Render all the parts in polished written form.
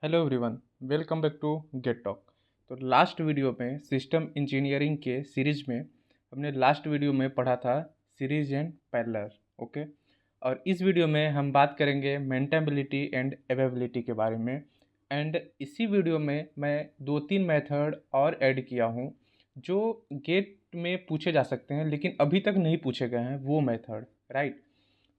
Hello everyone, welcome back to GATE talk. तो last video में system engineering के series में हमने लास्ट वीडियो में पढ़ा था सीरीज एंड पैरेलल। ओके, और इस वीडियो में हम बात करेंगे मेंटेनेबिलिटी एंड अवेलेबिलिटी के बारे में। एंड इसी वीडियो में मैं 2-3 मेथड और ऐड किया हूँ जो गेट में पूछे जा सकते हैं लेकिन अभी तक नहीं पूछे गए हैं वो मेथड, राइट।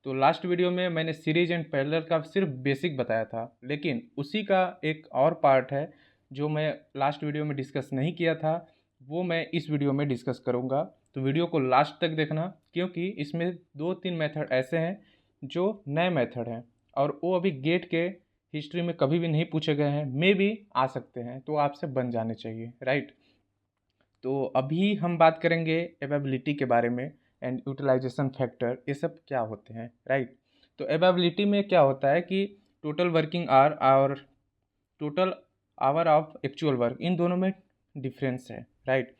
तो लास्ट वीडियो में मैंने सीरीज एंड पैरेलल का सिर्फ बेसिक बताया था, लेकिन उसी का एक और पार्ट है जो मैं लास्ट वीडियो में डिस्कस नहीं किया था, वो मैं इस वीडियो में डिस्कस करूँगा। तो वीडियो को लास्ट तक देखना, क्योंकि इसमें 2-3 मेथड ऐसे हैं जो नए मेथड हैं और वो अभी गेट के हिस्ट्री में कभी भी नहीं पूछे गए हैं, मे भी आ सकते हैं, तो आपसे बन जाने चाहिए, राइट। तो अभी हम बात करेंगे एवेबिलिटी के बारे में एंड यूटिलाइजेशन फैक्टर, ये सब क्या होते हैं, राइट। तो एवेबिलिटी में क्या होता है कि टोटल वर्किंग आवर और total hour of actual work, इन दोनों में डिफरेंस है, राइट।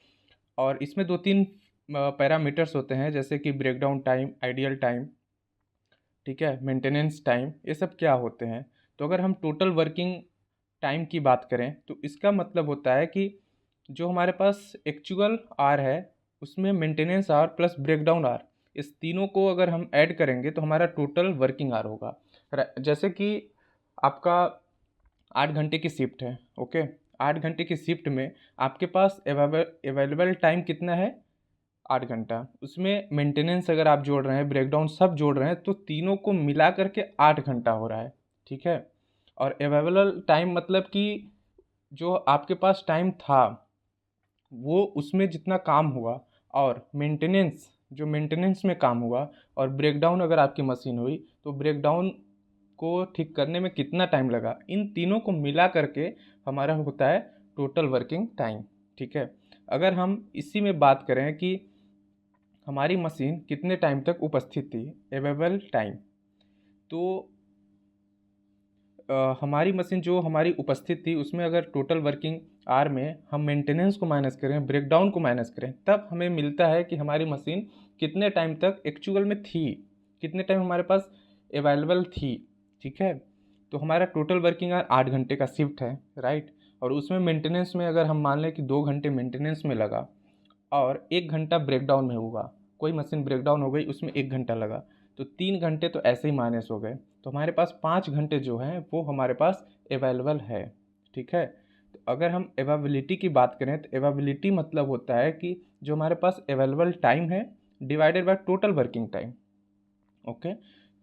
और इसमें 2-3 पैरामीटर्स होते हैं, जैसे कि ब्रेकडाउन टाइम, आइडियल टाइम, ठीक है, मेंटेनेंस टाइम, ये सब क्या होते हैं। तो अगर हम टोटल वर्किंग टाइम की बात करें तो इसका मतलब होता है कि जो हमारे पास एक्चुअल आर है उसमें maintenance hour plus breakdown hour, इस तीनों को अगर हम ऐड करेंगे तो हमारा टोटल वर्किंग आर होगा। जैसे कि आपका 8 घंटे की शिफ्ट है, ओके। 8 घंटे की शिफ्ट में आपके पास अवेलेबल टाइम कितना है? 8 घंटा। उसमें मेंटेनेंस अगर आप जोड़ रहे हैं, ब्रेकडाउन सब जोड़ रहे हैं, तो तीनों को मिला करके 8 घंटा हो रहा है, ठीक है। और अवेलेबल टाइम मतलब कि जो आपके पास टाइम था वो उसमें जितना काम हुआ, और मेंटेनेंस जो मेंटेनेंस में काम हुआ, और ब्रेकडाउन अगर आपकी मशीन हुई तो ब्रेकडाउन को ठीक करने में कितना टाइम लगा, इन तीनों को मिला करके हमारा होता है टोटल वर्किंग टाइम, ठीक है। अगर हम इसी में बात करें कि हमारी मशीन कितने टाइम तक उपस्थित थी, अवेलेबल टाइम, तो हमारी मशीन जो हमारी उपस्थित थी उसमें अगर टोटल वर्किंग आवर में हम मेंटेनेंस को माइनस करें, ब्रेकडाउन को माइनस करें, तब हमें मिलता है कि हमारी मशीन कितने टाइम तक एक्चुअल में थी, कितने टाइम हमारे पास अवेलेबल थी, ठीक है। तो हमारा टोटल वर्किंग आवर 8 घंटे का शिफ्ट है, राइट। और उसमें मेंटेनेंस में अगर हम मान लें कि 2 घंटे मेंटेनेंस में लगा और 1 घंटा ब्रेकडाउन में हुआ, कोई मशीन ब्रेकडाउन हो गई उसमें 1 घंटा लगा, तो 3 घंटे तो ऐसे ही माइनस हो गए। तो हमारे पास 5 घंटे जो हैं वो हमारे पास अवेलेबल है, ठीक है। तो अगर हम अवेलेबिलिटी की बात करें तो अवेलेबिलिटी मतलब होता है कि जो हमारे पास अवेलेबल टाइम है divided by total working time, okay.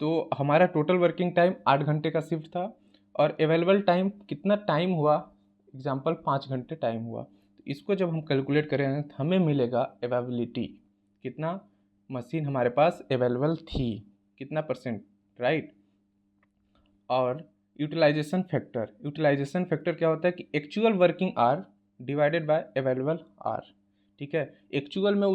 तो हमारा टोटल वर्किंग टाइम 8 घंटे का शिफ्ट था और अवेलेबल टाइम कितना टाइम हुआ, एग्जाम्पल 5 घंटे टाइम हुआ, तो इसको जब हम कैलकुलेट करें तो हमें मिलेगा अवेलेबिलिटी, कितना मशीन हमारे पास अवेलेबल थी, कितना परसेंट, राइट। और यूटिलाइजेशन फैक्टर क्या होता है कि actual working hour divided by available hour, ठीक है। एक्चुअल में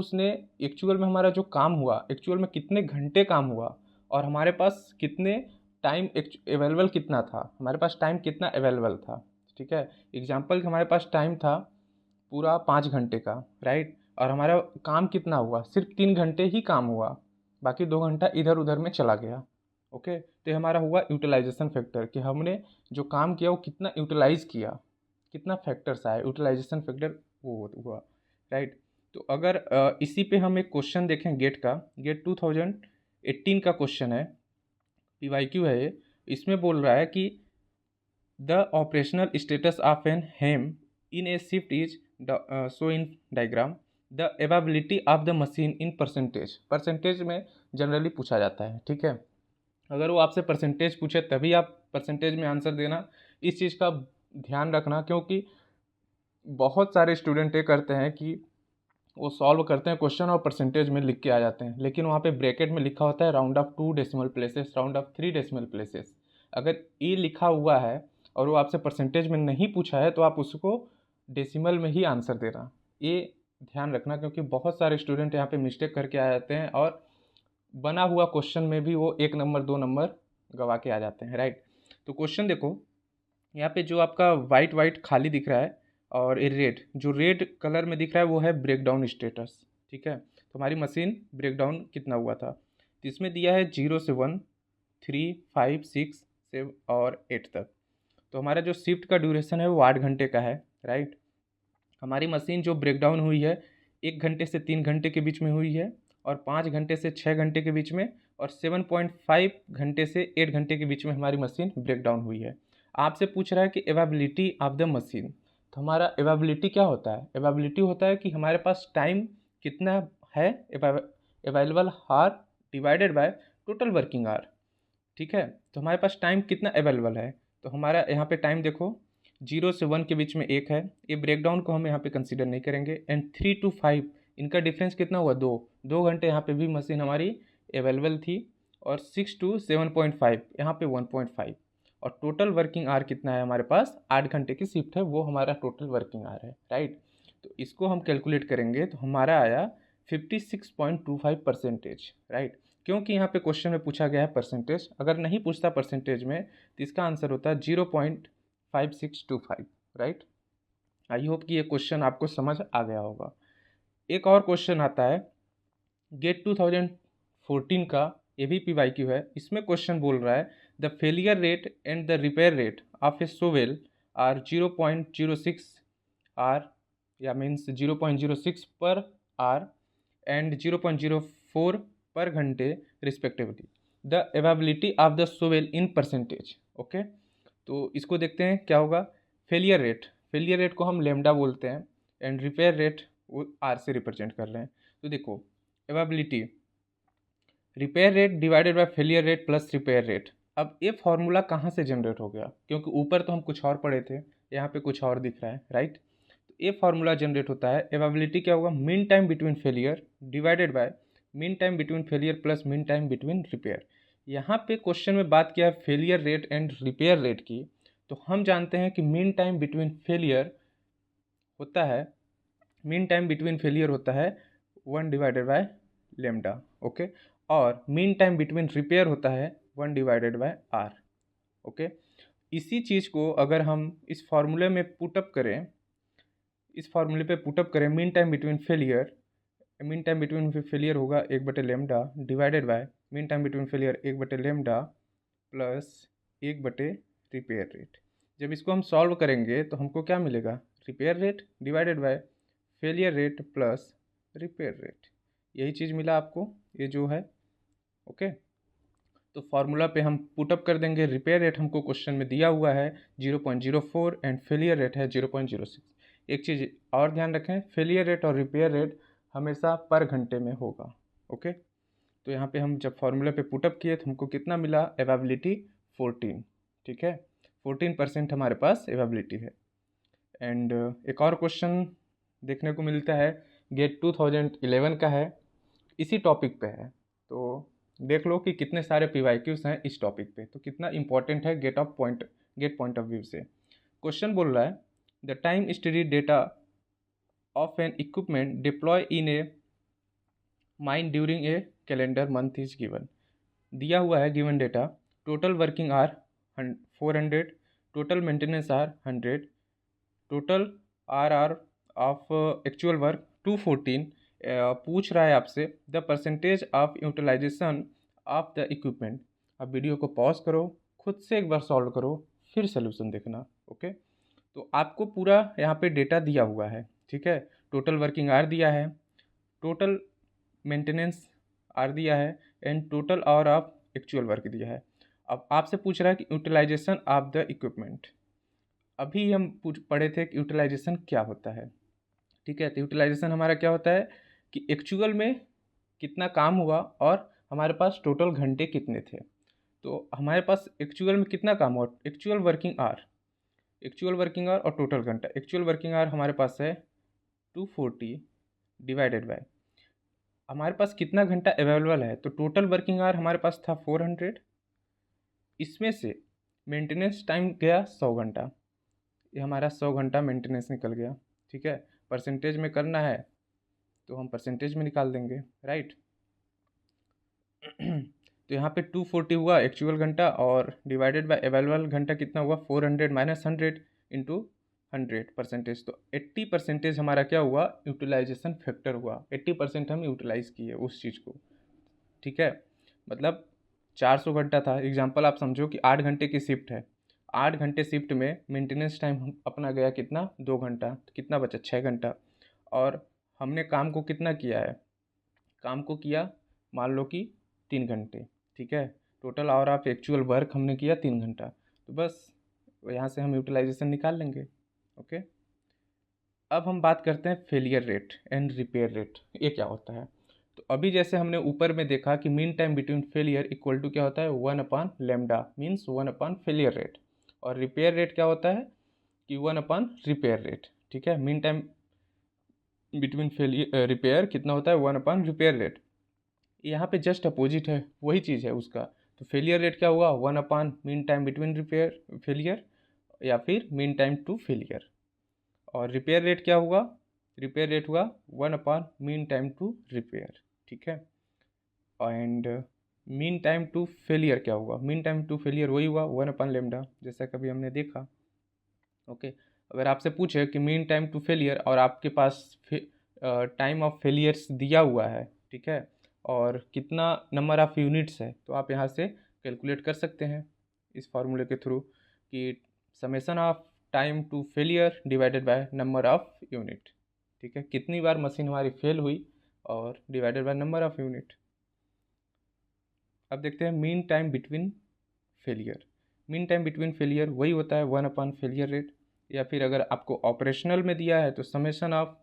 हमारा जो काम हुआ, एक्चुअल में कितने घंटे काम हुआ, और हमारे पास कितने टाइम अवेलेबल कितना था, हमारे पास टाइम कितना अवेलेबल था, ठीक है। एग्जाम्पल हमारे पास टाइम था पूरा 5 घंटे का, राइट। और हमारा काम कितना हुआ, सिर्फ 3 घंटे ही काम हुआ, बाकी 2 घंटा इधर उधर में चला गया, ओके। तो ये हमारा हुआ यूटिलाइजेशन फैक्टर कि हमने जो काम किया वो कितना यूटिलाइज किया, कितना फैक्टर्स आए, यूटिलाइजेशन फैक्टर वो हुआ, राइट। तो अगर इसी पे हम एक क्वेश्चन देखें गेट का, गेट 2018 का क्वेश्चन है, पीवाईक्यू है ये। इसमें बोल रहा है कि the operational status of an HEMM in a shift is show in diagram, the availability of the machine in percentage, percentage में जनरली पूछा जाता है, ठीक है। अगर वो आपसे परसेंटेज पूछे तभी आप परसेंटेज में आंसर देना, इस चीज़ का ध्यान रखना, क्योंकि बहुत सारे स्टूडेंट ये करते हैं कि वो सॉल्व करते हैं क्वेश्चन और परसेंटेज में लिख के आ जाते हैं, लेकिन वहाँ पे ब्रैकेट में लिखा होता है round of 2 decimal places, round of 3 decimal places. अगर ये लिखा हुआ है और वो आपसे परसेंटेज में नहीं पूछा है तो आप उसको डेसिमल में ही आंसर देना, ये ध्यान रखना, क्योंकि बहुत सारे स्टूडेंट यहाँ पे मिस्टेक करके आ जाते हैं और बना हुआ क्वेश्चन में भी वो 1 नंबर 2 नंबर गवा के आ जाते हैं, राइट। तो क्वेश्चन देखो, यहाँ पे जो आपका वाइट वाइट खाली दिख रहा है और ये रेड, जो रेड कलर में दिख रहा है वो है ब्रेकडाउन स्टेटस, ठीक है। तो हमारी मशीन ब्रेकडाउन कितना हुआ था, तो इसमें दिया है 0 से 1, 3, 5, 6, 7 और 8 तक। तो हमारा जो शिफ्ट का ड्यूरेशन है वो 8 घंटे का है, राइट। हमारी मशीन जो ब्रेकडाउन हुई है 1 घंटे से 3 घंटे के बीच में हुई है, और 5 घंटे से 6 घंटे के बीच में, और 7.5 घंटे से 8 घंटे के बीच में हमारी मशीन ब्रेकडाउन हुई है। आपसे पूछ रहा है कि एवेबिलिटी ऑफ द मशीन। तो हमारा एवेबिलिटी क्या होता है? एवेबिलिटी होता है कि हमारे पास टाइम कितना है, अवेलेबल हार divided by total working our, ठीक है। तो हमारे पास टाइम कितना अवेलेबल है, तो हमारा यहाँ पे टाइम देखो 0 से 1 के बीच में 1 है, ये ब्रेकडाउन को हम यहाँ पे कंसीडर नहीं करेंगे। एंड 3 to 5 इनका डिफरेंस कितना हुआ? 2 घंटे यहाँ पे भी मशीन हमारी अवेलेबल थी, और 6 to 7.5 यहाँ पे 1.5, और टोटल वर्किंग आवर कितना है हमारे पास? 8 घंटे की शिफ्ट है, वो हमारा टोटल वर्किंग आवर है, राइट। तो इसको हम कैलकुलेट करेंगे तो हमारा आया 56.25%, राइट। क्योंकि यहाँ पे क्वेश्चन में पूछा गया है परसेंटेज, अगर नहीं पूछता परसेंटेज में तो इसका आंसर होता है 0.5625, राइट। आई होप कि ये क्वेश्चन आपको समझ आ गया होगा। एक और क्वेश्चन आता है गेट 2014 का, ये भी PYQ है। इसमें क्वेश्चन बोल रहा है the failure rate and the repair rate of a shovel are 0.06 hour, या मीन्स 0.06 पर आर एंड 0.04 पर घंटे respectively. The availability of the shovel in percentage, okay. तो इसको देखते हैं क्या होगा। फेलियर रेट को हम लेमडा बोलते हैं, एंड रिपेयर रेट वो आर से रिप्रेजेंट कर रहे हैं। तो देखो availability, repair rate divided by failure rate plus repair rate. अब ये फॉर्मूला कहाँ से जनरेट हो गया? क्योंकि ऊपर तो हम कुछ और पढ़े थे, यहाँ पे कुछ और दिख रहा है, राइट। तो ये फार्मूला जनरेट होता है, एवेबिलिटी क्या होगा? Mean time between failure divided by mean time between failure plus mean time between repair. यहाँ पे क्वेश्चन में बात किया है failure rate and repair rate की, तो हम जानते हैं कि मीन टाइम बिटवीन फेलियर होता है, मीन टाइम बिटवीन फेलियर होता है 1 डिवाइडेड बाय लेमडा, ओके। और मीन टाइम बिटवीन रिपेयर होता है 1 डिवाइडेड बाय आर, ओके। इसी चीज़ को अगर हम इस फार्मूले में पुटअप करें, इस फार्मूले पे पुटअप करें, मीन टाइम बिटवीन फेलियर होगा 1 बटे lambda divided by mean time between failure 1 बटे लेमडा प्लस 1 बटे रिपेयर रेट। जब इसको हम सॉल्व करेंगे तो हमको क्या मिलेगा? Repair rate divided by failure rate plus repair rate, यही चीज़ मिला आपको, ये जो है, ओके। तो फार्मूला पे हम पुटअप कर देंगे। रिपेयर रेट हमको क्वेश्चन में दिया हुआ है 0.04 एंड फेलियर रेट है 0.06। एक चीज़ और ध्यान रखें, फेलियर रेट और रिपेयर रेट हमेशा पर घंटे में होगा, ओके। तो यहाँ पे हम जब फार्मूला पे पुटअप किए तो हमको कितना मिला? एवेबिलिटी 14, ठीक है, 14% हमारे पास एवेबिलिटी है। एंड एक और क्वेश्चन देखने को मिलता है, गेट 2011 का है, इसी टॉपिक पे है। तो देख लो कि कितने सारे PYQs हैं इस टॉपिक पे, तो कितना इंपॉर्टेंट है गेट पॉइंट ऑफ व्यू से। क्वेश्चन बोल रहा है the time study data of an equipment deploy in a mine during a calendar month is given. दिया हुआ है given data, total working hour 400, total maintenance hour 100, total hour of actual work 214। पूछ रहा है आपसे the percentage of utilisation of the equipment. अब video को pause करो, खुद से एक बार सॉल्व करो, फिर सोल्यूशन देखना, ओके। तो आपको पूरा यहाँ पे डेटा दिया हुआ है, ठीक है। टोटल वर्किंग आवर दिया है, टोटल मेंटेनेंस आवर दिया है, and total hour of actual work दिया है। अब आपसे पूछ रहा है कि यूटिलाइजेशन ऑफ द इक्विपमेंट। अभी हम पढ़े थे कि यूटिलाइजेशन क्या होता है, ठीक है। तो यूटिलाइजेशन हमारा क्या होता है कि एक्चुअल में कितना काम हुआ और हमारे पास टोटल घंटे कितने थे। तो हमारे पास एक्चुअल में कितना काम हुआ, एक्चुअल वर्किंग आवर और टोटल घंटा। एक्चुअल वर्किंग आवर हमारे पास है 240 डिवाइडेड बाय हमारे पास कितना घंटा अवेलेबल है, तो टोटल वर्किंग आवर हमारे पास था 400, इसमें से मेंटेनेंस टाइम गया 100 घंटा, ये हमारा 100 घंटा मेंटेनेंस निकल गया, ठीक है। परसेंटेज में करना है तो हम परसेंटेज में निकाल देंगे, राइट। तो यहाँ पे 240 हुआ एक्चुअल घंटा, और डिवाइडेड बाय अवेलेबल घंटा कितना हुआ? 400 माइनस 100 इंटू 100%। तो 80% हमारा क्या हुआ? यूटिलाइजेशन फैक्टर हुआ। 80% हम यूटिलाइज़ किए उस चीज़ को, ठीक है। मतलब 400 घंटा था, एग्जाम्पल आप समझो कि 8 घंटे की शिफ्ट है, 8 घंटे शिफ्ट में मेंटेनेंस टाइम अपना गया कितना, 2 घंटा, तो कितना बचा, 6 घंटा। और हमने काम को कितना किया है, काम को किया मान लो कि 3 घंटे, ठीक है। Total hour of actual work हमने किया 3 घंटा, तो बस यहाँ से हम यूटिलाइजेशन निकाल लेंगे। ओके, अब हम बात करते हैं failure rate and repair rate, ये क्या होता है। तो अभी जैसे हमने ऊपर में देखा कि mean time between failure equal to क्या होता है, 1/λ, मीन्स 1/फेलियर रेट। और रिपेयर रेट क्या होता है कि 1/रिपेयर रेट, ठीक है। Mean time between failure repair कितना होता है, 1/रिपेयर रेट। यहाँ पे जस्ट अपोजिट है, वही चीज़ है उसका। तो फेलियर रेट क्या हुआ, 1/मीन टाइम बिटवीन रिपेयर फेलियर, या फिर मीन टाइम टू फेलियर। और रिपेयर रेट क्या हुआ, रिपेयर रेट हुआ 1/मीन टाइम टू रिपेयर, ठीक है। And mean time to failure क्या हुआ, मीन टाइम टू फेलियर वही हुआ 1/λ, जैसा कभी हमने देखा। ओके, अगर आपसे पूछे कि मीन टाइम टू फेलियर और आपके पास टाइम ऑफ फेलियर्स दिया हुआ है, ठीक है, और कितना नंबर ऑफ़ यूनिट्स है, तो आप यहाँ से कैलकुलेट कर सकते हैं इस फार्मूले के थ्रू कि summation of time to failure divided by number of unit, ठीक है। कितनी बार मशीन हमारी फेल हुई और divided by number of unit. अब देखते हैं mean time between failure. Mean time between failure वही होता है 1/फेलियर रेट, या फिर अगर आपको ऑपरेशनल में दिया है तो summation of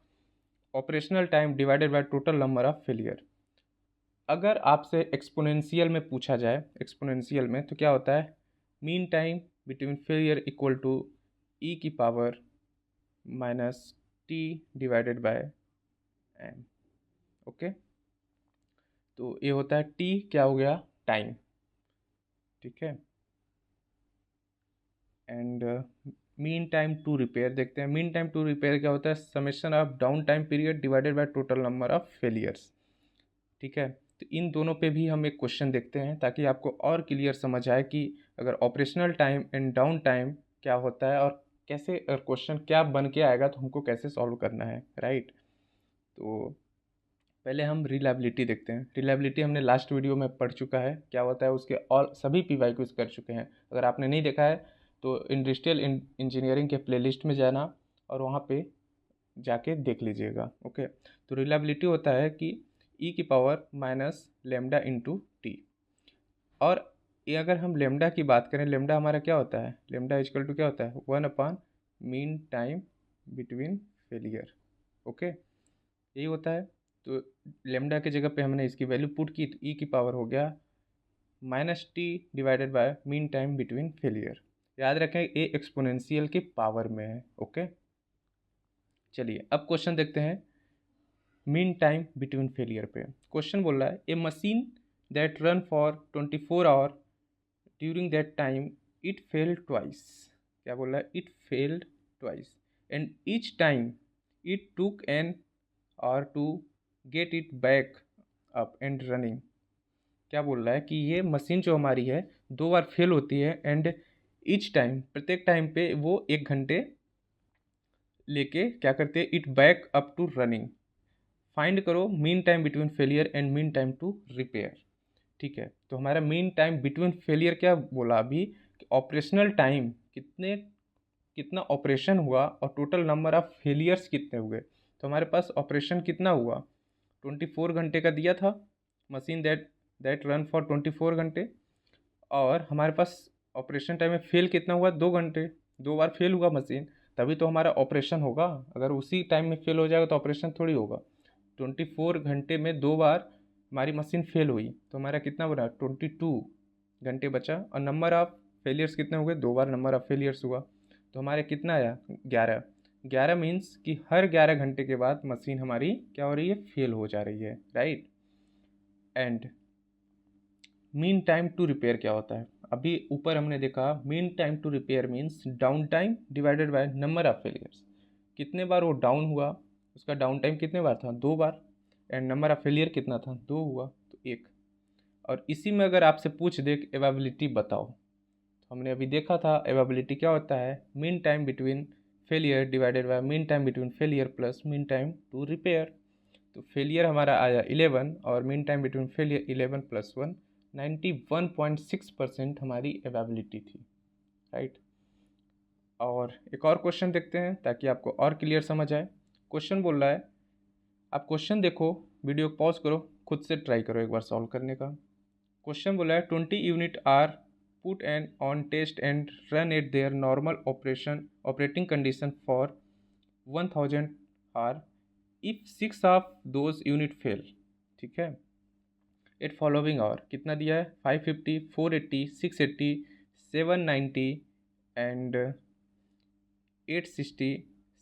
operational time divided by total number of failure. अगर आपसे एक्सपोनेंशियल में पूछा जाए, एक्सपोनेंशियल में तो क्या होता है, mean time between failure equal to E की power minus T divided by M. Okay, तो ये होता है टी क्या हो गया, टाइम, ठीक है। And mean time to repair देखते हैं। मीन टाइम टू रिपेयर क्या होता है, summation of down time period divided by total number of failures, ठीक है। तो इन दोनों पे भी हम एक क्वेश्चन देखते हैं ताकि आपको और क्लियर समझ आए कि अगर operational time and down time क्या होता है और कैसे क्वेश्चन क्या बन के आएगा, तो हमको कैसे सॉल्व करना है, राइट। तो पहले हम रिलायबिलिटी देखते हैं। रिलायबिलिटी हमने लास्ट वीडियो में पढ़ चुका है, क्या होता है उसके और सभी PYQs कर चुके हैं। अगर आपने नहीं देखा है तो इंडस्ट्रियल इंजीनियरिंग के प्लेलिस्ट में जाना और वहाँ पे जाके देख लीजिएगा। ओके, तो रिलायबिलिटी होता है कि ई की power minus lambda into T. और ये अगर हम लेमडा की बात करें, लेमडा हमारा क्या होता है, लेमडा इजकल टू क्या होता है, 1/मीन टाइम बिटवीन फेलियर। ओके, यही होता है। तो लेमडा की जगह पे हमने इसकी वैल्यू पुट की, तो ई की पावर हो गया minus T divided by mean time between failure. याद रखें ये एक्सपोनेंशियल की पावर में है। ओके, चलिए अब क्वेश्चन देखते हैं मीन टाइम बिटवीन फेलियर पे। क्वेश्चन बोल रहा है a machine that run for 24 hour during that time it failed twice. क्या बोल रहा है, it failed twice and each time it took an hour to get it back up and running. क्या बोल रहा है कि ये मशीन जो हमारी है 2 बार फेल होती है एंड ईच टाइम प्रत्येक टाइम पे वो 1 घंटे लेके क्या करते हैं, it back up to running. Find करो mean time between failure and mean time to repair, ठीक है। तो हमारा मीन टाइम बिटवीन फेलियर क्या बोला अभी कि ऑपरेशनल टाइम कितना ऑपरेशन हुआ और टोटल नंबर ऑफ फेलियर्स कितने हुए। तो हमारे पास ऑपरेशन कितना हुआ, 24 घंटे का दिया था, मशीन दैट रन फॉर 24 घंटे। और हमारे पास ऑपरेशन टाइम में फेल कितना हुआ, 2 घंटे, 2 बार फेल हुआ मशीन, तभी तो हमारा ऑपरेशन होगा। अगर उसी टाइम में फेल हो जाएगा तो ऑपरेशन थोड़ी होगा। 24 घंटे में 2 बार हमारी मशीन फेल हुई, तो हमारा कितना बना, 22 घंटे बचा। और नंबर ऑफ़ फेलियर्स कितने हुए, 2 बार नंबर ऑफ़ फेलियर्स हुआ, तो हमारे कितना आया, 11। 11 मीन्स कि हर 11 घंटे के बाद मशीन हमारी क्या हो रही है, फेल हो जा रही है, right. And mean time to repair क्या होता है, अभी ऊपर हमने देखा mean time to repair means down time divided by number of failures. कितने बार वो डाउन हुआ, उसका डाउन टाइम कितने बार था, 2 बार। एंड नंबर ऑफ़ फेलियर कितना था, 2 हुआ, तो 1। और इसी में अगर आपसे पूछ दे एवेबिलिटी बताओ, तो हमने अभी देखा था एवेबिलिटी क्या होता है, mean time between failure divided by mean time between failure plus mean time to repair. तो फेलियर हमारा आया 11 और मीन टाइम बिटवीन फेलियर 11 + 1, 91.6% हमारी एवेबिलिटी थी, राइट। और एक और क्वेश्चन देखते हैं ताकि आपको और क्लियर समझ आए। क्वेश्चन बोल रहा है, आप क्वेश्चन देखो, वीडियो पॉज करो, खुद से ट्राई करो एक बार सॉल्व करने का। क्वेश्चन बोला है 20 unit are put and on test and run at their normal operating condition for 1000 hour if 6 of those unit fail. ठीक है, एट फॉलोइंग आवर कितना दिया है, 550, 480, 680, 790 and 860,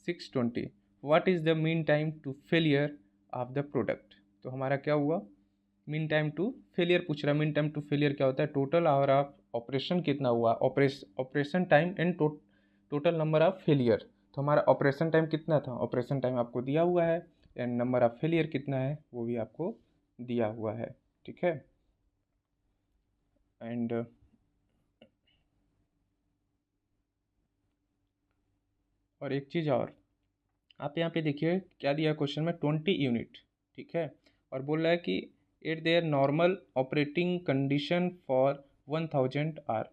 620। What is the mean time to failure of the product. तो हमारा क्या हुआ, mean time to failure पूछ रहा है। मीन टाइम टू फेलियर क्या होता है, टोटल आवर ऑफ ऑपरेशन कितना हुआ, operation time and total number of failure. तो हमारा ऑपरेशन टाइम कितना था, ऑपरेशन टाइम आपको दिया हुआ है, एंड नंबर ऑफ फेलियर कितना है वो भी आपको दिया हुआ है। ठीक है, एंड और एक चीज़ और, आप यहाँ पे देखिए क्या दिया है क्वेश्चन में, 20 यूनिट। ठीक है, और बोल रहा है कि at their normal operating condition for 1000 hour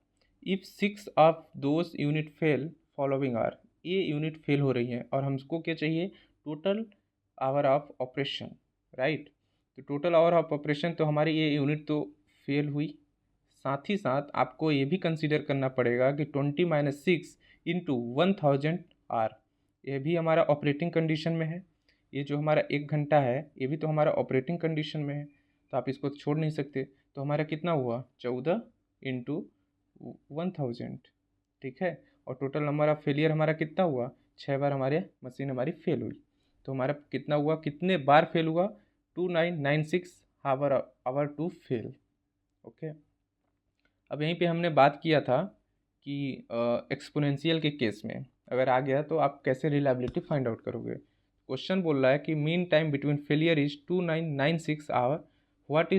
if 6 of those unit fail following hour. ये यूनिट फेल हो रही है और हमको क्या चाहिए, total hour of operation, right. तो टोटल आवर ऑफ ऑपरेशन, तो हमारी ये यूनिट तो फेल हुई, साथ ही साथ आपको ये भी कंसीडर करना पड़ेगा कि 20 माइनस 6 इंटू 1000 आर, ये भी हमारा ऑपरेटिंग कंडीशन में है। ये जो हमारा 1 घंटा है ये भी तो हमारा ऑपरेटिंग कंडीशन में है, तो आप इसको छोड़ नहीं सकते। तो हमारा कितना हुआ, 14 इंटू 1000। ठीक है, और टोटल नंबर ऑफ फेलियर हमारा कितना हुआ, 6 बार हमारे मशीन हमारी फेल हुई। तो हमारा कितना हुआ, कितने बार फेल हुआ, 2996 आवर टू फेल। ओके, अब यहीं पे हमने बात किया था कि एक्सपोनेंशियल के केस में अगर आ गया तो आप कैसे रिलायबिलिटी फाइंड आउट करोगे। क्वेश्चन बोल रहा है कि mean time between failure is 2996 hour, what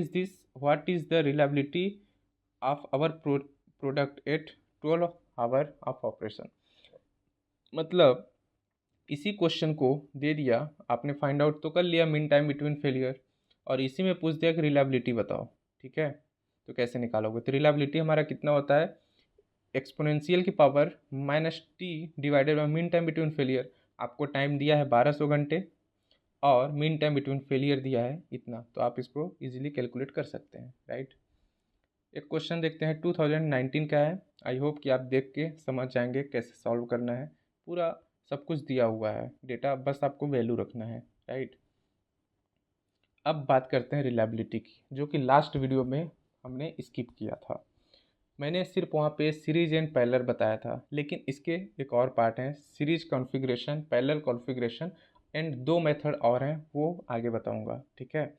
is the reliability of our product at 12 hour of operation. मतलब इसी क्वेश्चन को दे दिया आपने, फाइंड आउट तो कर लिया मीन टाइम बिटवीन फेलियर, और इसी में पूछ दिया कि रिलायबिलिटी बताओ। ठीक है, तो कैसे निकालोगे, तो रिलायबिलिटी हमारा कितना होता है, एक्सपोनेंशियल की power minus T divided by mean time between failure. आपको टाइम दिया है 1200 घंटे और मीन टाइम बिटवीन फेलियर दिया है इतना, तो आप इसको इजीली कैलकुलेट कर सकते हैं, राइट। एक क्वेश्चन देखते हैं 2019 का है, आई होप कि आप देख के समझ जाएंगे कैसे सॉल्व करना है। पूरा सब कुछ दिया हुआ है डेटा, बस आपको वैल्यू रखना है, राइट। अब बात करते हैं रिलायबिलिटी की, जो कि लास्ट वीडियो में हमने स्किप किया था। मैंने सिर्फ वहाँ पे सीरीज एंड पैरेलल बताया था, लेकिन इसके एक और पार्ट हैं, series configuration, parallel configuration, and 2 method और हैं वो आगे बताऊँगा। ठीक है,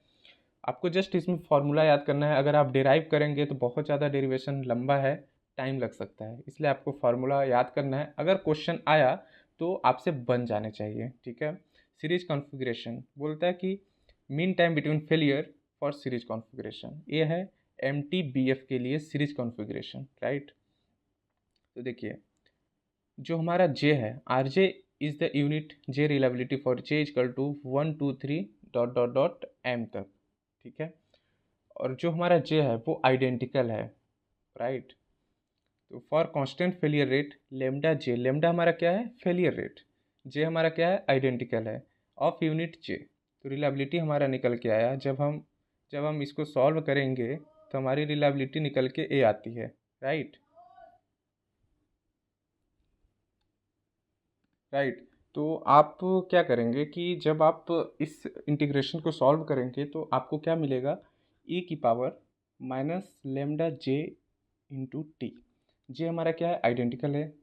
आपको जस्ट इसमें फार्मूला याद करना है। अगर आप डिराइव करेंगे तो बहुत ज़्यादा डेरिवेशन लंबा है, टाइम लग सकता है, इसलिए आपको फार्मूला याद करना है। अगर क्वेश्चन आया तो आपसे बन जाने चाहिए। ठीक है, सीरीज कॉन्फ़िगरेशन बोलता है कि mean time between failure for series configuration, ये है MTBF के लिए सीरीज कॉन्फ़िगरेशन, राइट। तो देखिए जो हमारा J है, RJ is the unit J reliability for J equal to 1 2 3 dot dot dot M तक। ठीक है, और जो हमारा J है वो आइडेंटिकल है, राइट। तो for constant failure rate lambda J, lambda हमारा क्या है, फेलियर रेट, J हमारा क्या है, आइडेंटिकल है, ऑफ यूनिट J। तो रिलायबिलिटी हमारा निकल के आया, जब हम इसको सॉल्व करेंगे तो हमारी रिलायबिलिटी निकल के A आती है, राइट। राइट, तो आप क्या करेंगे कि जब आप इस इंटीग्रेशन को सॉल्व करेंगे तो आपको क्या मिलेगा, e की power minus lambda J into T. जे हमारा क्या है, आइडेंटिकल है,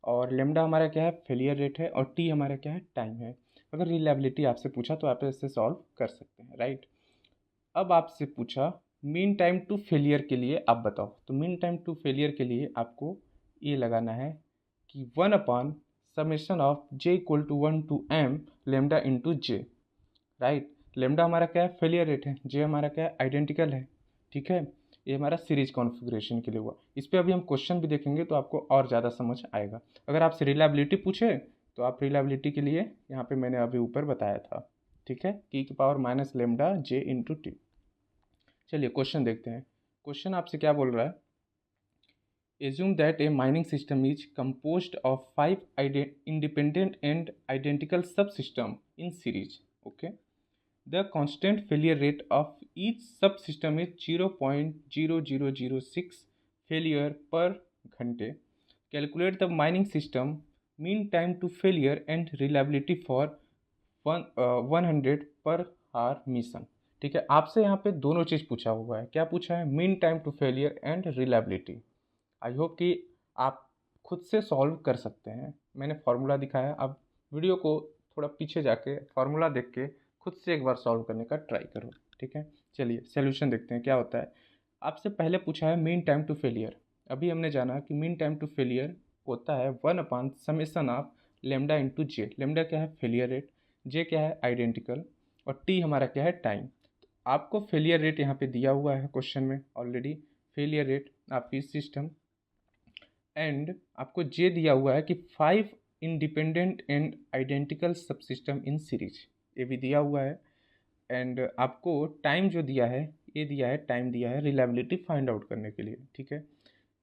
और लेमडा हमारा क्या है, फेलियर रेट है, और टी हमारा क्या है, टाइम है। अगर रिलायबिलिटी आपसे पूछा तो आप इसे सॉल्व कर सकते हैं, राइट। अब आपसे पूछा मीन टाइम टू फेलियर के लिए आप बताओ, तो मीन टाइम टू फेलियर के लिए आपको ये लगाना है कि 1 summation of J equal to 1 to M lambda into J, right. Lambda हमारा क्या है, फेलियर रेट है, J हमारा क्या है, आइडेंटिकल है। ठीक है, ये हमारा सीरीज कॉन्फ़िगरेशन के लिए हुआ। इस पर अभी हम क्वेश्चन भी देखेंगे तो आपको और ज़्यादा समझ आएगा। अगर आपसे रिलायबिलिटी पूछे तो आप रिलायबिलिटी के लिए यहाँ पे मैंने अभी ऊपर बताया था। ठीक है, e की power minus lambda J into T. चलिए क्वेश्चन देखते हैं। क्वेश्चन आपसे क्या बोल रहा है Assume that a mining system is composed of 5 independent and identical subsystems in series. Okay. The constant failure rate of each subsystem is 0.0006 failure per घंटे. Calculate the mining system mean time to failure and reliability for 100 per hour mission. ठीक है, आपसे यहाँ पे दोनों चीज़ पूछा हुआ है. क्या पूछा है? Mean time to failure and reliability. I hope कि आप खुद से सॉल्व कर सकते हैं. मैंने फार्मूला दिखाया, आप वीडियो को थोड़ा पीछे जाके फार्मूला देख के खुद से एक बार सॉल्व करने का ट्राई करो. ठीक है, चलिए सॉल्यूशन देखते हैं क्या होता है. आपसे पहले पूछा है मीन टाइम टू फेलियर. अभी हमने जाना कि मीन टाइम टू फेलियर होता है 1/समेशन of lambda into J. Lambda क्या है? Failure rate. जे क्या है? आइडेंटिकल. और टी हमारा क्या है? टाइम. आपको फेलियर रेट यहाँ पे दिया हुआ है क्वेश्चन में ऑलरेडी. फेलियर रेट आपकी सिस्टम एंड आपको जे दिया हुआ है कि 5 independent and identical subsystem in series, ये भी दिया हुआ है. एंड आपको टाइम जो दिया है, ये दिया है टाइम दिया है रिलायबिलिटी फाइंड आउट करने के लिए. ठीक है,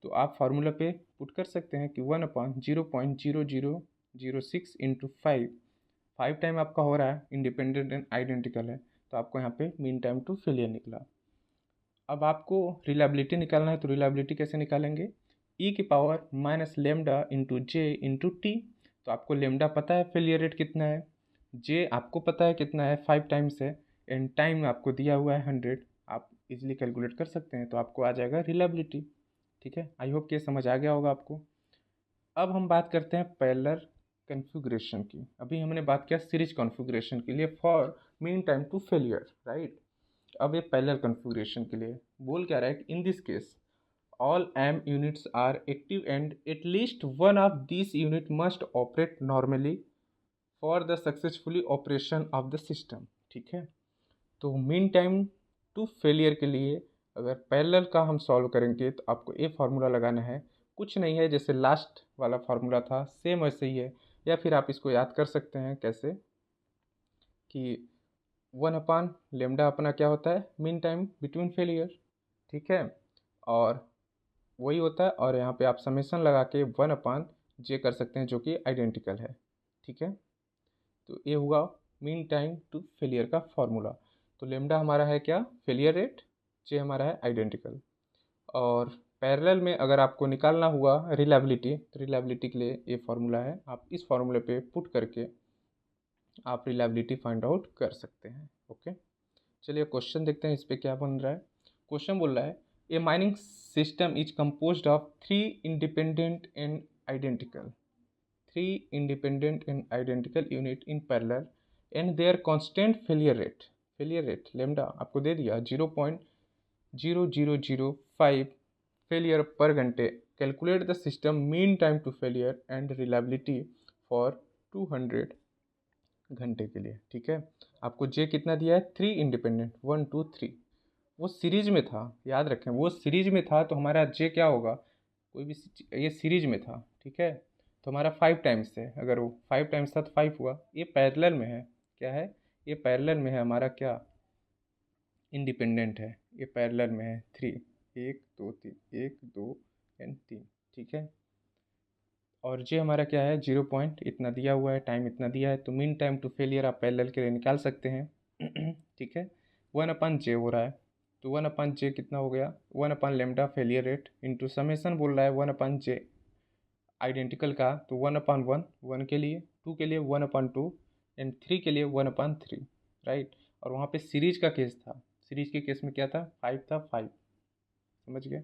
तो आप फार्मूला पे पुट कर सकते हैं कि 1/0.0006 इंटू 5 टाइम आपका हो रहा है, इंडिपेंडेंट एंड आइडेंटिकल है, तो आपको यहाँ पे मीन टाइम टू फेलियर निकला. अब आपको रिलायबिलिटी निकालना है, तो रिलायबिलिटी कैसे निकालेंगे? ई की power minus lambda into J into T. तो आपको लेमडा पता है फेलियर रेट कितना है, जे आपको पता है कितना है 5 टाइम्स है, एंड टाइम आपको दिया हुआ है 100. आप इजीली कैलकुलेट कर सकते हैं, तो आपको आ जाएगा रिलायबिलिटी. ठीक है, आई होप कि समझ आ गया होगा आपको. अब हम बात करते हैं पैरेलल कॉन्फ़िगरेशन की. अभी हमने बात किया सीरीज कॉन्फ़िगरेशन के लिए for mean time to failure, right. अब ये पैरेलल कॉन्फ़िगरेशन के लिए बोल क्या रहा है कि in this case all M units are active and at least one of this unit must operate normally for the successfully operation of the system. ठीक है, तो मीन टाइम टू फेलियर के लिए अगर पैरेलल का हम सॉल्व करेंगे तो आपको ये फार्मूला लगाना है. कुछ नहीं है, जैसे लास्ट वाला फार्मूला था सेम वैसे ही है, या फिर आप इसको याद कर सकते हैं कैसे कि 1/लेमडा अपना क्या होता है? Mean time between failure. ठीक है, और वही होता है, और यहाँ पे आप समेशन लगा के 1/जे कर सकते हैं जो कि आइडेंटिकल है. ठीक है, तो ये हुआ मीन टाइम टू फेलियर का फॉर्मूला. तो लेमडा हमारा है क्या? Failure rate. जे हमारा है आइडेंटिकल. और पैरेलल में अगर आपको निकालना हुआ रिलायबिलिटी, तो रिलायबिलिटी के लिए ये फार्मूला है, आप इस फार्मूले पे पुट करके आप रिलायबिलिटी फाइंड आउट कर सकते हैं. ओके, चलिए क्वेश्चन देखते हैं इस पर क्या बन रहा है. क्वेश्चन बोल रहा है ए mining system is composed of 3 independent and identical unit in parallel and their constant failure rate lambda आपको दे दिया 0.0005 फेलियर पर घंटे. Calculate the system mean time to failure and reliability for 200 घंटे के लिए. ठीक है, आपको जे कितना दिया है? 3 इंडिपेंडेंट 1 2 3. वो सीरीज में था, याद रखें वो सीरीज में था, तो हमारा जे क्या होगा? कोई भी ये सीरीज में था. ठीक है, तो हमारा 5 टाइम्स है, अगर वो 5 टाइम्स था तो 5 हुआ. ये पैरेलल में है, क्या है? ये पैरेलल में है हमारा क्या? इंडिपेंडेंट है. ये पैरेलल में है 3, 1 2 3, 1 2 एंड 3. ठीक है, और जे हमारा क्या है? 0 पॉइंट इतना दिया हुआ है, टाइम इतना दिया है, तो मीन टाइम टू फेलियर आप पैरेलल के लिए निकाल सकते हैं. ठीक है, 1/जे हो रहा है, तो 1/जे कितना हो गया? 1/लेमडा फेलियर रेट इंटू समेसन बोल रहा है 1/जे आइडेंटिकल का, तो 1/1 1 के लिए, 2 के लिए 1/2 एंड 3 के लिए 1/3, राइट. और वहाँ पे सीरीज का केस था, सीरीज के केस में क्या था? 5 था, 5. समझ गए.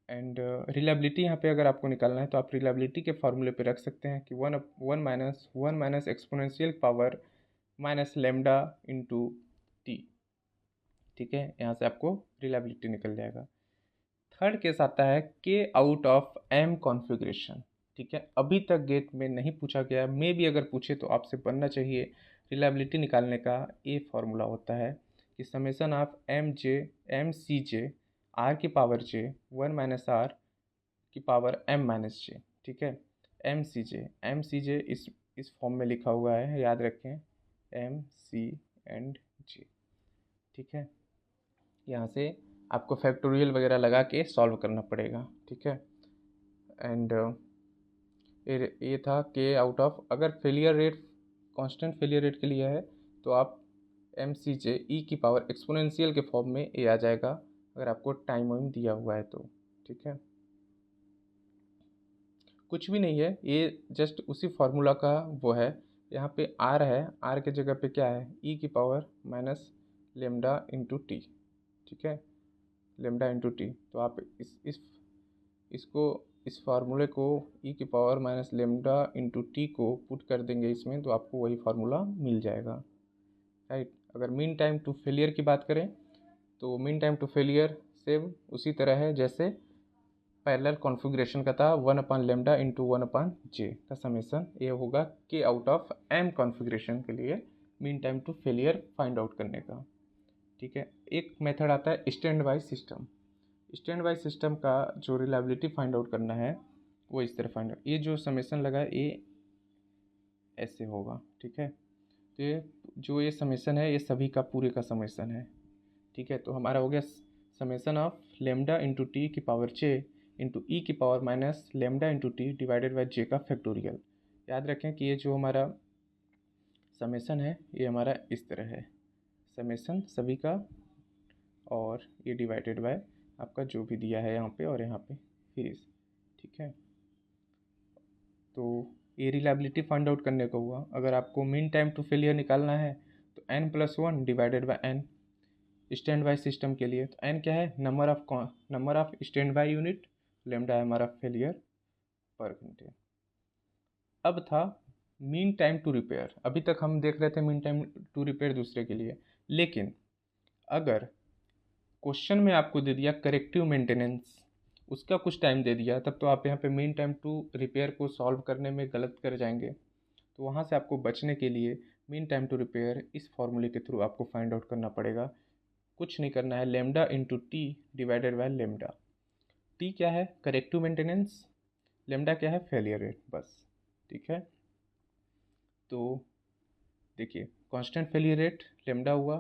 एंड रिलायबिलिटी यहाँ पे अगर आपको निकालना है तो आप रिलायबिलिटी के फार्मूले पे रख सकते हैं कि 1 minus exponential power minus lambda into T. ठीक है, यहाँ से आपको रिलायबिलिटी निकल जाएगा. थर्ड केस आता है के आउट ऑफ एम कॉन्फ़िगरेशन. ठीक है, अभी तक गेट में नहीं पूछा गया, मे भी अगर पूछे तो आपसे बनना चाहिए. रिलायबिलिटी निकालने का ये फार्मूला होता है कि summation of M C J R की पावर जे 1 माइनस आर की पावर एम माइनस जे. ठीक है, एम सी जे इस फॉर्म में लिखा हुआ है, याद रखें एम सी एंड जे. ठीक है, यहाँ से आपको फैक्टोरियल वगैरह लगा के सॉल्व करना पड़ेगा, ठीक है। एंड ये था के आउट ऑफ, अगर failure rate constant failure rate के लिए है तो आप mcj e की पावर एक्सपोनेंशियल के फॉर्म में ये आ जाएगा, अगर आपको टाइम वाइम दिया हुआ है तो, ठीक है। कुछ भी नहीं है, ये जस्ट उसी फार्मूला का वो है। यहाँ पे r है, r के जगह पे क्या है, e की power minus lambda into T, ठीक है, लेमडा इंटू टी। तो आप इस फार्मूले को e की power minus lambda into T को पुट कर देंगे इसमें, तो आपको वही फार्मूला मिल जाएगा, राइट। अगर मीन टाइम टू फेलियर की बात करें तो mean time to failure same उसी तरह है जैसे पैरेलल कॉन्फ़िगरेशन का था, 1 लेमडा इंटू 1/j का समेसन, ये होगा के आउट ऑफ m कॉन्फ़िगरेशन के लिए mean time to failure find out करने का, ठीक है। एक मेथड आता है standby system. Standby system का जो रिलायबिलिटी फाइंड आउट करना है वो इस तरह फाइंड आउट, ये जो समेसन लगा है ये ऐसे होगा, ठीक है। तो ये जो ये समेसन है ये सभी का पूरे का समेसन है, ठीक है। तो हमारा हो गया summation of lambda into T की पावर j इंटू ई की power minus lambda into T divided by j का फैक्टोरियल। याद रखें कि ये जो हमारा समेसन है ये हमारा इस तरह है, समेसन सभी का, और ये डिवाइडेड बाय आपका जो भी दिया है यहाँ पे और यहाँ पे सीरीज, ठीक है। तो ये रिलायबिलिटी फाइंड आउट करने को हुआ। अगर आपको मीन टाइम टू फेलियर निकालना है तो n+1 divided by n stand by system के लिए, तो n क्या है, number of stand by unit, lambda है हमारा फेलियर पर घंटे। अब था मीन टाइम टू रिपेयर। अभी तक हम देख रहे थे मीन टाइम टू रिपेयर दूसरे के लिए, लेकिन अगर क्वेश्चन में आपको दे दिया करेक्टिव मेंटेनेंस, उसका कुछ टाइम दे दिया, तब तो आप यहाँ पे मीन टाइम टू रिपेयर को सॉल्व करने में गलत कर जाएंगे। तो वहाँ से आपको बचने के लिए मीन टाइम टू रिपेयर इस फॉर्मूले के थ्रू आपको फाइंड आउट करना पड़ेगा। कुछ नहीं करना है, lambda into T divided by lambda. T क्या है, करेक्टिव मेंटेनेंस, लेमडा क्या है, फेलियर रेट, बस, ठीक है। तो देखिए कांस्टेंट फेलियर रेट लेमडा हुआ,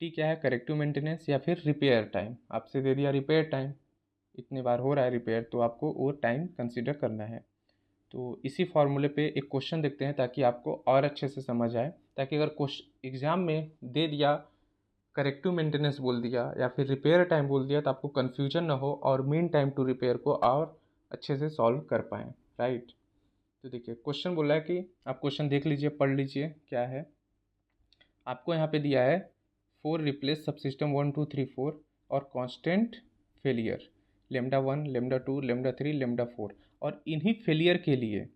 टी क्या है, करेक्टिव मेंटेनेंस या फिर रिपेयर टाइम, आपसे दे दिया रिपेयर टाइम, इतने बार हो रहा है रिपेयर तो आपको वो टाइम कंसीडर करना है। तो इसी फार्मूले पे एक क्वेश्चन देखते हैं ताकि आपको और अच्छे से समझ आए, ताकि अगर क्वेश्चन एग्ज़ाम में दे दिया करेक्टिव मेंटेनेंस बोल दिया या फिर रिपेयर टाइम बोल दिया तो आपको कन्फ्यूजन ना हो और मीन टाइम टू रिपेयर को और अच्छे से सॉल्व कर पाएँ, राइट। तो देखिए क्वेश्चन बोला है कि आप क्वेश्चन देख लीजिए, पढ़ लीजिए क्या है। आपको यहाँ पे दिया है 4 रिप्लेस सब सिस्टम 1 2 3 4 और constant failure lambda 1 lambda 2 lambda 3 lambda 4, और इन्हीं फेलियर के लिए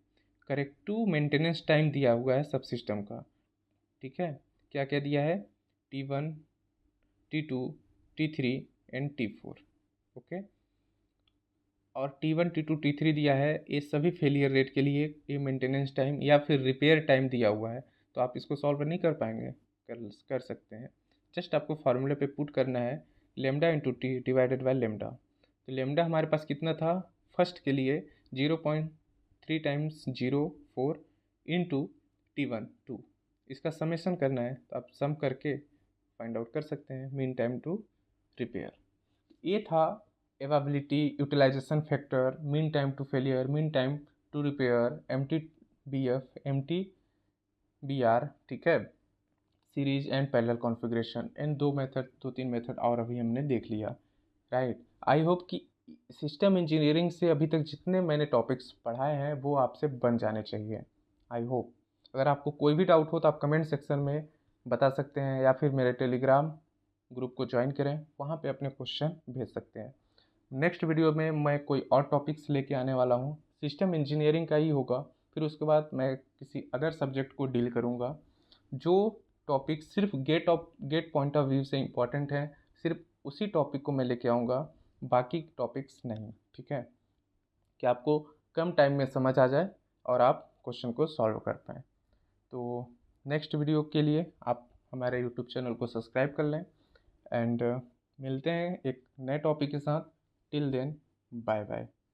करेक्टिव मेंटेनेंस टाइम दिया हुआ है सब सिस्टम का, ठीक है। क्या क्या दिया है, T1 T2 T3 and T4, okay. और T1 T2 T3 दिया है, ये सभी फेलियर रेट के लिए ये मेंटेनेंस टाइम या फिर रिपेयर टाइम दिया हुआ है। तो आप इसको सॉल्व नहीं कर पाएंगे, कर सकते हैं। जस्ट आपको फार्मूले पे पुट करना है lambda into T divided by lambda. तो लेमडा हमारे पास कितना था, फर्स्ट के लिए 0.3 टाइम्स 0.4 इंटू T1 2, इसका समेसन करना है, तो आप सम करके फाइंड आउट कर सकते हैं मीन टाइम टू रिपेयर। ये था availability, utilisation factor, mean time to failure, mean time to repair, MTBF, MTBR, ठीक है, सीरीज एंड पैरेलल कॉन्फ़िगरेशन। इन दो तीन मेथड और अभी हमने देख लिया, राइट। आई होप कि सिस्टम इंजीनियरिंग से अभी तक जितने मैंने टॉपिक्स पढ़ाए हैं वो आपसे बन जाने चाहिए, आई होप। अगर आपको कोई भी डाउट हो तो आप कमेंट सेक्शन में बता सकते हैं, या फिर मेरे टेलीग्राम ग्रुप को ज्वाइन करें, वहाँ पे अपने क्वेश्चन भेज सकते हैं। नेक्स्ट वीडियो में मैं कोई और टॉपिक्स लेके आने वाला हूँ, सिस्टम इंजीनियरिंग का ही होगा, फिर उसके बाद मैं किसी अदर सब्जेक्ट को डील करूँगा। जो टॉपिक सिर्फ गेट पॉइंट ऑफ व्यू से इम्पॉर्टेंट है, सिर्फ उसी टॉपिक को मैं लेके आऊँगा, बाकी टॉपिक्स नहीं, ठीक है, कि आपको कम टाइम में समझ आ जाए और आप क्वेश्चन को सॉल्व कर पाएँ। तो नेक्स्ट वीडियो के लिए आप हमारे यूट्यूब चैनल को सब्सक्राइब कर लें, एंड मिलते हैं एक नए टॉपिक के साथ। Till then, bye bye.